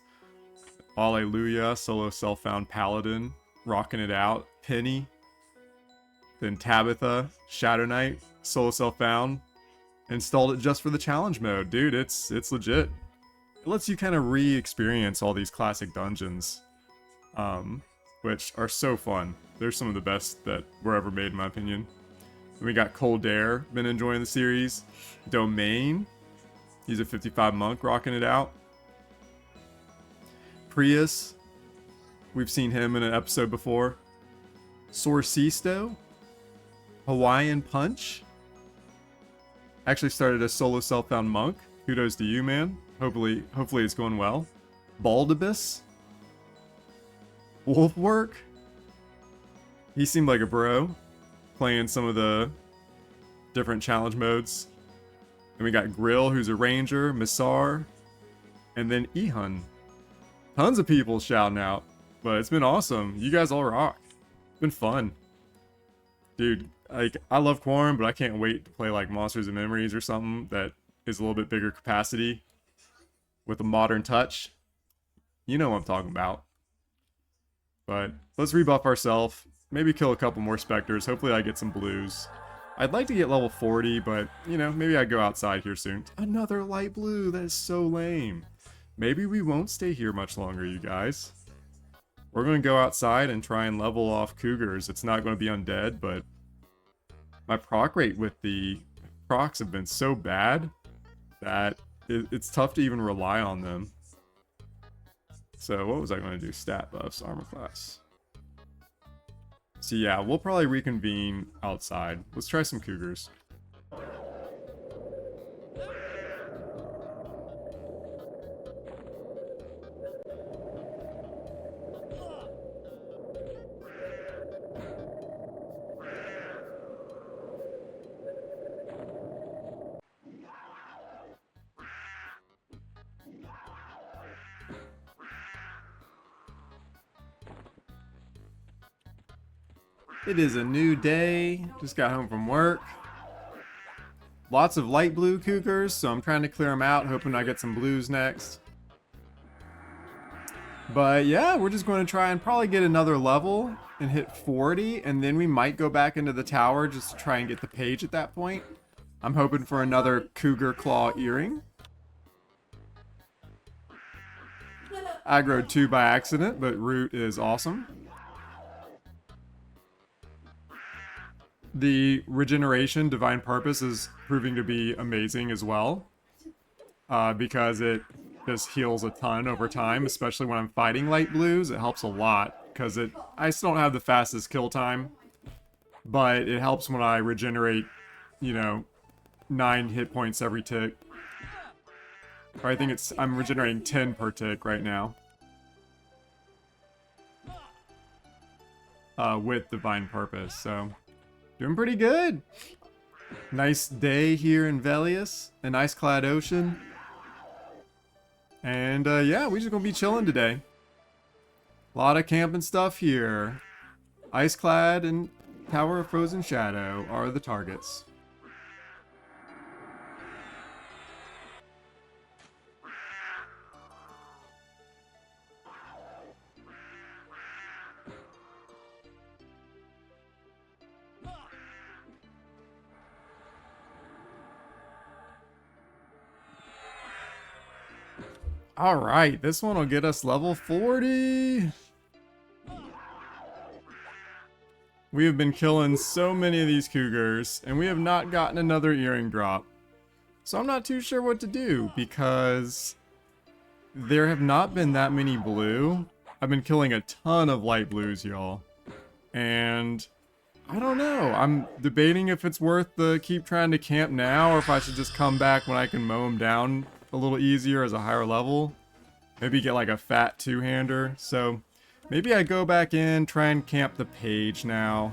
Alleluia, solo self-found Paladin, rocking it out. Penny. Then Tabitha, Shadow Knight, solo self-found. Installed it just for the challenge mode. Dude, it's legit. It lets you kind of re-experience all these classic dungeons, which are so fun. They're some of the best that were ever made, in my opinion. And we got Coldair, been enjoying the series. Domain, he's a 55 monk, rocking it out. Prius, we've seen him in an episode before. Sorcisto, Hawaiian Punch. Actually started a solo self-found monk. Kudos to you, man. Hopefully it's going well. Baldibus. Wolfwork. He seemed like a bro, playing some of the different challenge modes. And we got Grill, who's a ranger, Missar, and then Ehun. Tons of people shouting out, but it's been awesome. You guys all rock. It's been fun. Dude, like, I love Quarm, but I can't wait to play like Monsters and Memories or something that is a little bit bigger capacity with a modern touch. You know what I'm talking about. But let's rebuff ourselves. Maybe kill a couple more spectres. Hopefully I get some blues. I'd like to get level 40, but, you know, maybe I go outside here soon. Another light blue. That is so lame. Maybe we won't stay here much longer, you guys. We're going to go outside and try and level off cougars. It's not going to be undead, but my proc rate with the procs have been so bad that it's tough to even rely on them. So what was I going to do? Stat buffs, armor class. So yeah, we'll probably reconvene outside. Let's try some cougars. It is a new day. Just got home from work. Lots of light blue cougars, so I'm trying to clear them out, hoping I get some blues next. But yeah, we're just going to try and probably get another level and hit 40, and then we might go back into the tower just to try and get the page at that point. I'm hoping for another cougar claw earring. Aggroed 2 by accident, but root is awesome. The regeneration, divine purpose, is proving to be amazing as well. Because it just heals a ton over time, especially when I'm fighting light blues. It helps a lot, because I still don't have the fastest kill time. But it helps when I regenerate, you know, 9 hit points every tick. Or I think I'm regenerating 10 per tick right now. With divine purpose, so doing pretty good. Nice day here in Velious, an IceClad ocean. And yeah, we're just gonna be chilling today. A lot of camping stuff here. IceClad and Tower of Frozen Shadow are the targets. Alright, this one will get us level 40. We have been killing so many of these cougars, and we have not gotten another earring drop. So I'm not too sure what to do, because there have not been that many blue. I've been killing a ton of light blues, y'all. And I don't know. I'm debating if it's worth the keep trying to camp now, or if I should just come back when I can mow them down a little easier as a higher level. Maybe get like a fat two-hander. So maybe I go back in, try and camp the page now.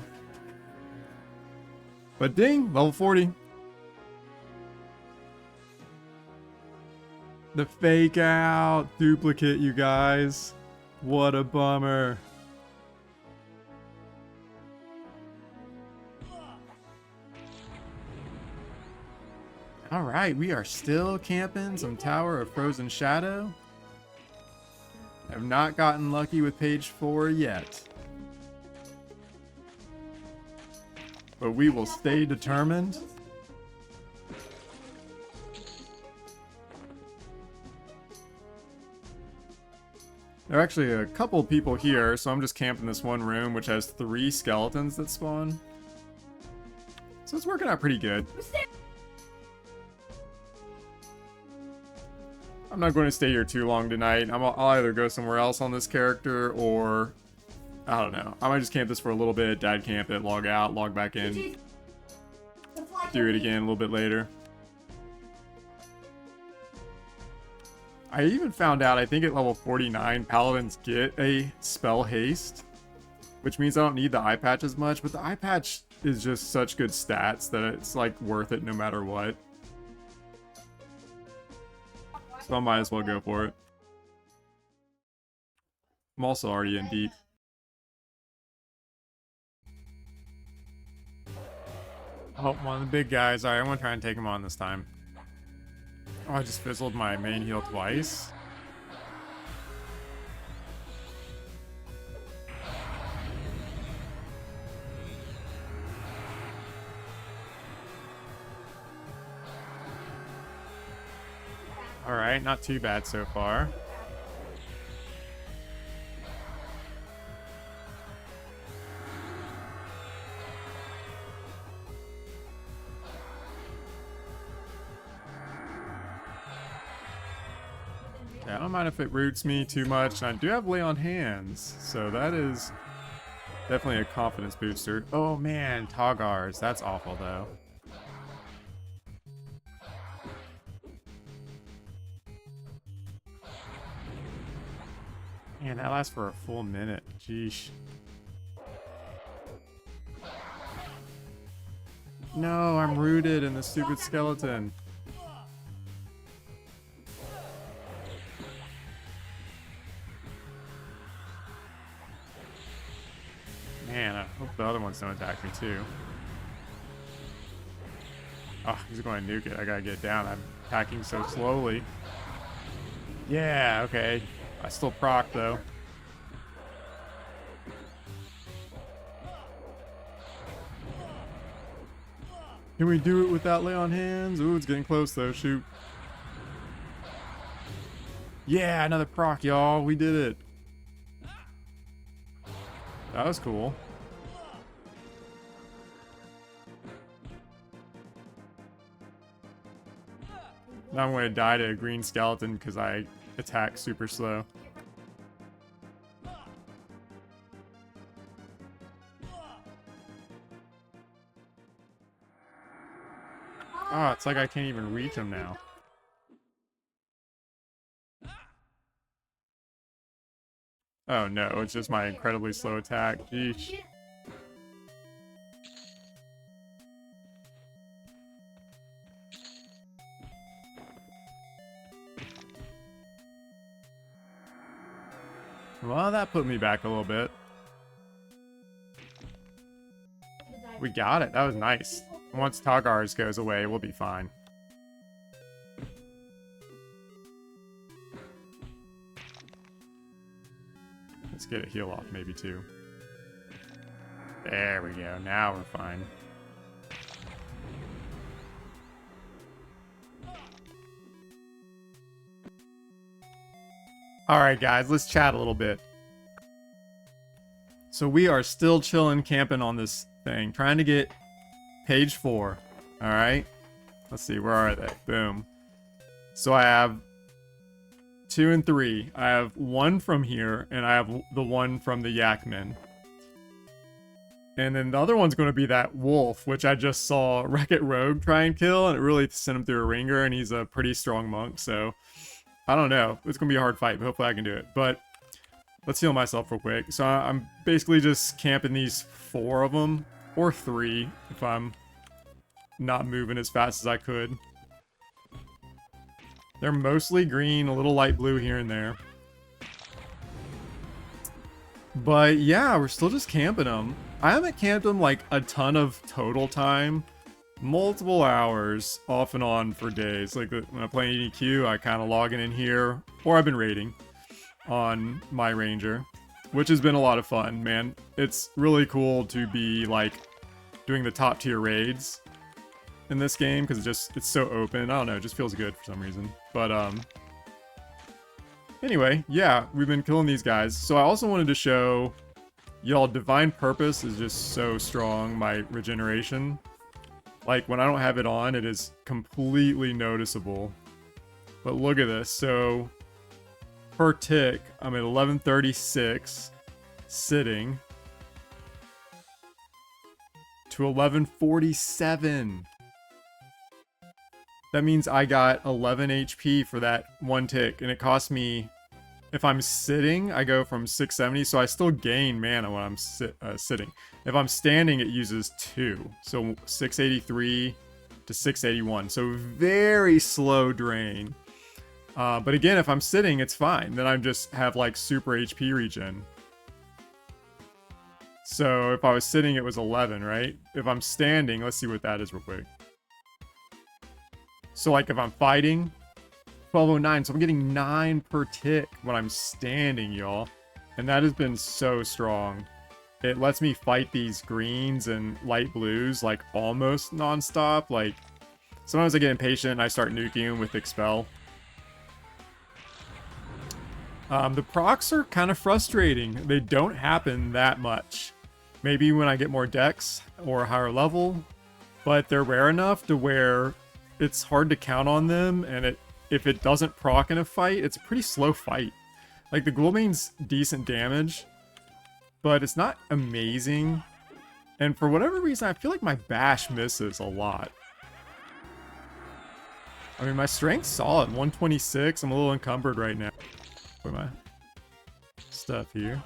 But ding, level 40. The fake out duplicate, you guys. What a bummer. Alright, we are still camping some Tower of Frozen Shadow. Have not gotten lucky with page 4 yet. But we will stay determined. There are actually a couple people here, so I'm just camping this one room, which has 3 skeletons that spawn. So it's working out pretty good. I'm not going to stay here too long tonight. I'll either go somewhere else on this character, or I don't know. I might just camp this for a little bit, dad camp it, log out, log back in, do it again a little bit later. I even found out, I think at level 49, Paladins get a spell haste, which means I don't need the Eyepatch as much, but the Eyepatch is just such good stats that it's like worth it no matter what. So I might as well go for it. I'm also already in deep. Oh, one of the big guys. Alright, I'm gonna try and take him on this time. Oh, I just fizzled my main heal twice. Alright, not too bad so far. Yeah, I don't mind if it roots me too much. I do have lay on hands, so that is definitely a confidence booster. Oh man, cougars. That's awful though. Man, that lasts for a full minute. Jeesh. No, I'm rooted in the stupid skeleton. Man, I hope the other ones don't attack me too. Oh, he's going to nuke it. I gotta get down. I'm attacking so slowly. Yeah, okay. I still proc though. Can we do it without lay on hands? Ooh, it's getting close though. Shoot. Yeah, another proc, y'all. We did it. That was cool. Now I'm going to die to a green skeleton because I attack super slow. Oh, it's like I can't even reach him now. Oh no, it's just my incredibly slow attack. Jeez. Well, that put me back a little bit. We got it. That was nice. Once Cougars goes away, we'll be fine. Let's get a heal off, maybe too. There we go. Now we're fine. Alright guys, let's chat a little bit. So we are still chilling, camping on this thing, trying to get page 4. Alright. Let's see, where are they? Boom. So I have 2 and 3. I have 1 from here, and I have the 1 from the Yakman. And then the other one's going to be that wolf, which I just saw Wreck-It Rogue try and kill, and it really sent him through a ringer, and he's a pretty strong monk, so I don't know. It's going to be a hard fight, but hopefully I can do it. But let's heal myself real quick. So I'm basically just camping these 4 of them, or 3, if I'm not moving as fast as I could. They're mostly green, a little light blue here and there. But yeah, we're still just camping them. I haven't camped them like a ton of total time. Multiple hours off and on for days. Like when I'm playing EDQ, I kind of log in here, or I've been raiding on my ranger, which has been a lot of fun, man. It's really cool to be like doing the top tier raids in this game because it's so open. I don't know, it just feels good for some reason. But anyway, yeah, we've been killing these guys. So I also wanted to show y'all Divine Purpose is just so strong. My regeneration, like when I don't have it on, it is completely noticeable. But look at this. So per tick, I'm at 1136 sitting to 1147. That means I got 11 HP for that one tick, and it cost me, if I'm sitting, I go from 670, so I still gain mana when I'm sitting. If I'm standing, it uses 2, so 683 to 681, so very slow drain. But again, if I'm sitting, it's fine. Then I just have like super HP regen. So if I was sitting, it was 11, right? If I'm standing, let's see what that is real quick. So like if I'm fighting, 1209, so I'm getting 9 per tick when I'm standing, y'all. And that has been so strong. It lets me fight these greens and light blues like almost non-stop. Like sometimes I get impatient and I start nuking them with Expel. The procs are kind of frustrating. They don't happen that much. Maybe when I get more decks or a higher level, but they're rare enough to where it's hard to count on them, and if it doesn't proc in a fight, it's a pretty slow fight. Like the Ghoulbane's decent damage, but it's not amazing. And for whatever reason, I feel like my bash misses a lot. I mean, my strength's solid, 126. I'm a little encumbered right now. Put my stuff here.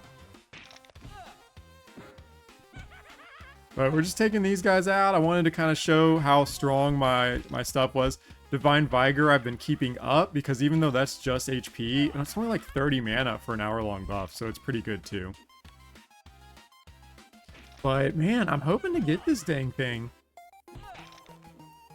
But we're just taking these guys out. I wanted to kind of show how strong my stuff was. Divine Vigor I've been keeping up because even though that's just HP, and it's only like 30 mana for an hour-long buff, so it's pretty good too. But man, I'm hoping to get this dang thing.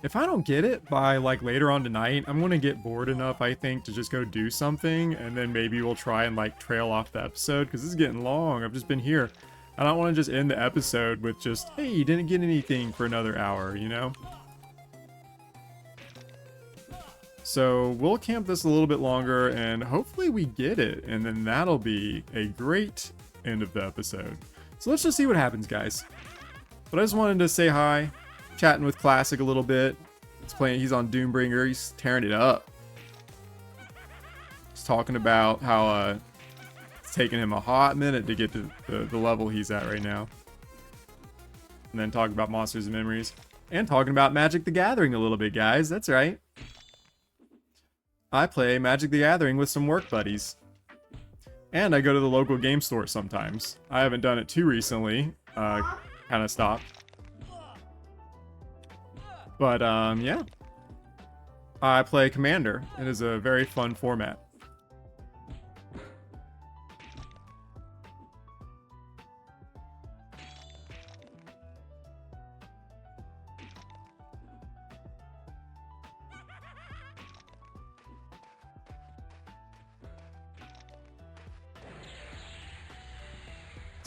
If I don't get it by like later on tonight, I'm going to get bored enough, I think, to just go do something, and then maybe we'll try and like trail off the episode because this is getting long. I've just been here. I don't want to just end the episode with just, hey, you didn't get anything for another hour, you know? So we'll camp this a little bit longer and hopefully we get it. And then that'll be a great end of the episode. So let's just see what happens, guys. But I just wanted to say hi, chatting with Classic a little bit. He's on Doombringer, he's tearing it up. He's talking about how, it's taking him a hot minute to get to the level he's at right now. And then talking about Monsters and Memories. And talking about Magic the Gathering a little bit, guys. That's right. I play Magic the Gathering with some work buddies. And I go to the local game store sometimes. I haven't done it too recently. Kind of stopped. But, yeah. I play Commander. It is a very fun format.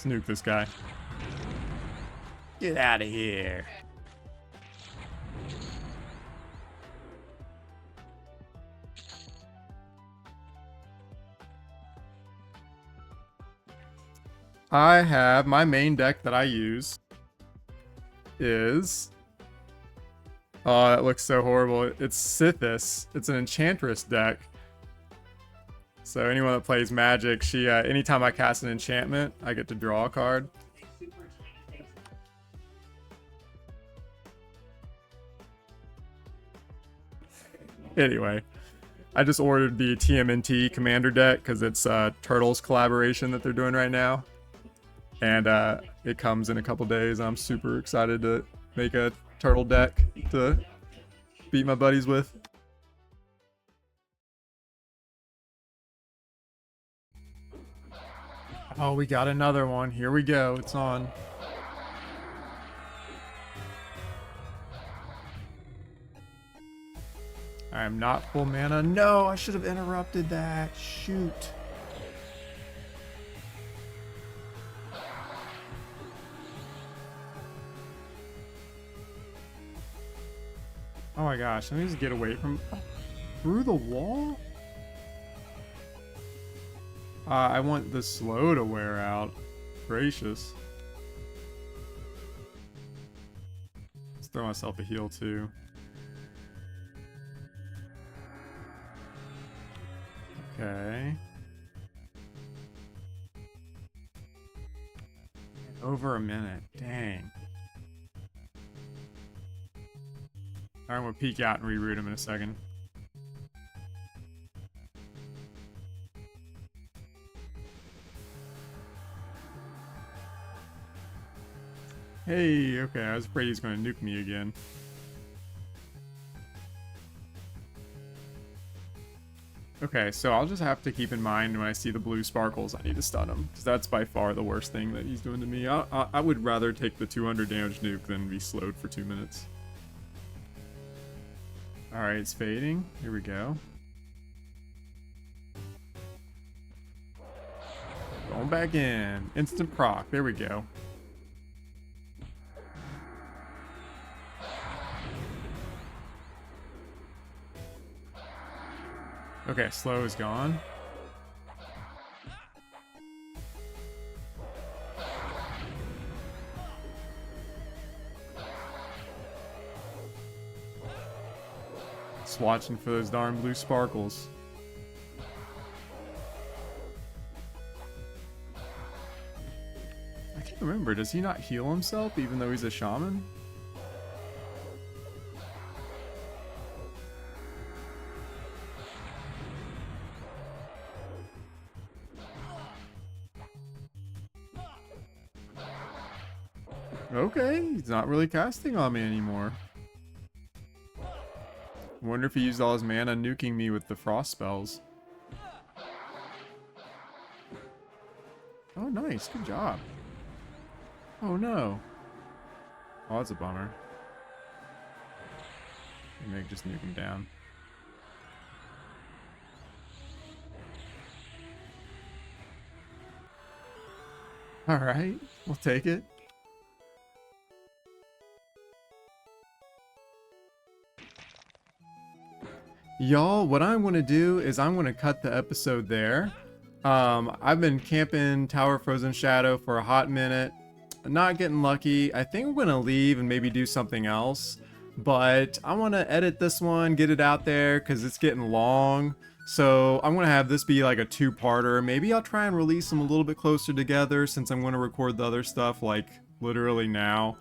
Nuke this guy. Get out of here. I have my main deck that I use is, oh, that looks so horrible. It's Sithis. It's an Enchantress deck. So anyone that plays Magic, she anytime I cast an enchantment, I get to draw a card. Anyway, I just ordered the TMNT Commander deck because it's Turtles collaboration that they're doing right now. And it comes in a couple days. I'm super excited to make a turtle deck to beat my buddies with. Oh, we got another one. Here we go. It's on. I am not full mana. No, I should have interrupted that. Shoot. Oh my gosh, let me just get away from... Through the wall? I want the slow to wear out. Gracious. Let's throw myself a heal too. Okay. Over a minute. Dang. Alright, we'll peek out and reroute him in a second. Hey, okay, I was afraid he was going to nuke me again. Okay, so I'll just have to keep in mind when I see the blue sparkles, I need to stun him. Because that's by far the worst thing that he's doing to me. I would rather take the 200 damage nuke than be slowed for 2 minutes. Alright, it's fading. Here we go. Going back in. Instant proc. There we go. Okay, slow is gone. Just watching for those darn blue sparkles. I can't remember, does he not heal himself even though he's a shaman? Okay, he's not really casting on me anymore. Wonder if he used all his mana nuking me with the frost spells. Oh, nice. Good job. Oh, no. Oh, that's a bummer. Maybe just nuke him down. Alright, we'll take it. Y'all, what I'm going to do is I'm going to cut the episode there. I've been camping Tower Frozen Shadow for a hot minute. Not getting lucky. I think I'm going to leave and maybe do something else. But I want to edit this one, get it out there, because it's getting long. So I'm going to have this be like a two-parter. Maybe I'll try and release them a little bit closer together since I'm going to record the other stuff like literally now.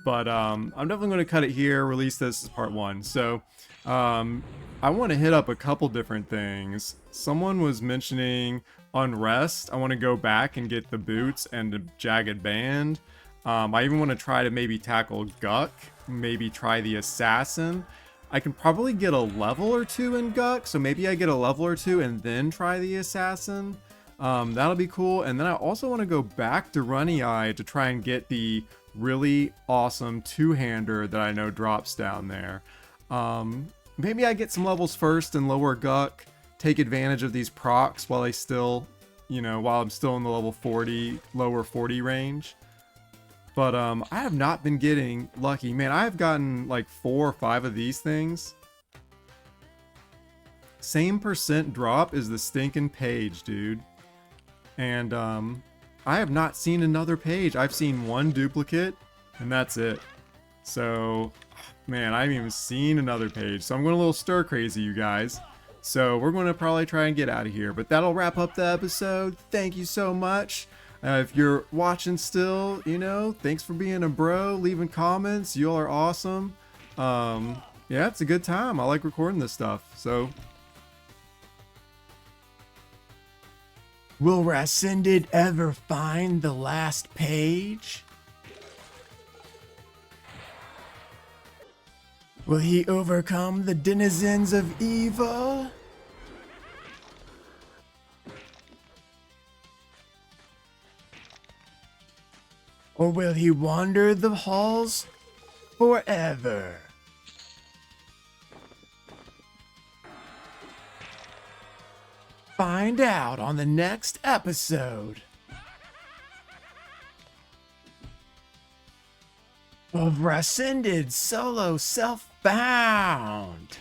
But I'm definitely going to cut it here, release this as part one. So I want to hit up a couple different things. Someone was mentioning Unrest. I want to go back and get the boots and the jagged band. I even want to try to maybe tackle Guck, maybe try the assassin. I can probably get a level or two in Guck, so maybe I get a level or two and then try the assassin. That'll be cool. And then I also want to go back to Runny Eye to try and get the really awesome two-hander that I know drops down there. Maybe I get some levels first and lower Guck, take advantage of these procs while I still, while I'm still in the level 40, lower 40 range. But I have not been getting lucky. Man, I've gotten like 4 or 5 of these things. Same percent drop as the stinking page, dude. And I have not seen another page. I've seen one duplicate, and that's it. So, man, I haven't even seen another page. So I'm going a little stir crazy, you guys. So we're going to probably try and get out of here. But that'll wrap up the episode. Thank you so much. If you're watching still, thanks for being a bro, leaving comments. You all are awesome. Yeah, it's a good time. I like recording this stuff. So, will Rascended ever find the last page? Will he overcome the denizens of evil? Or will he wander the halls forever? Find out on the next episode of Rescinded Solo Self-Bound.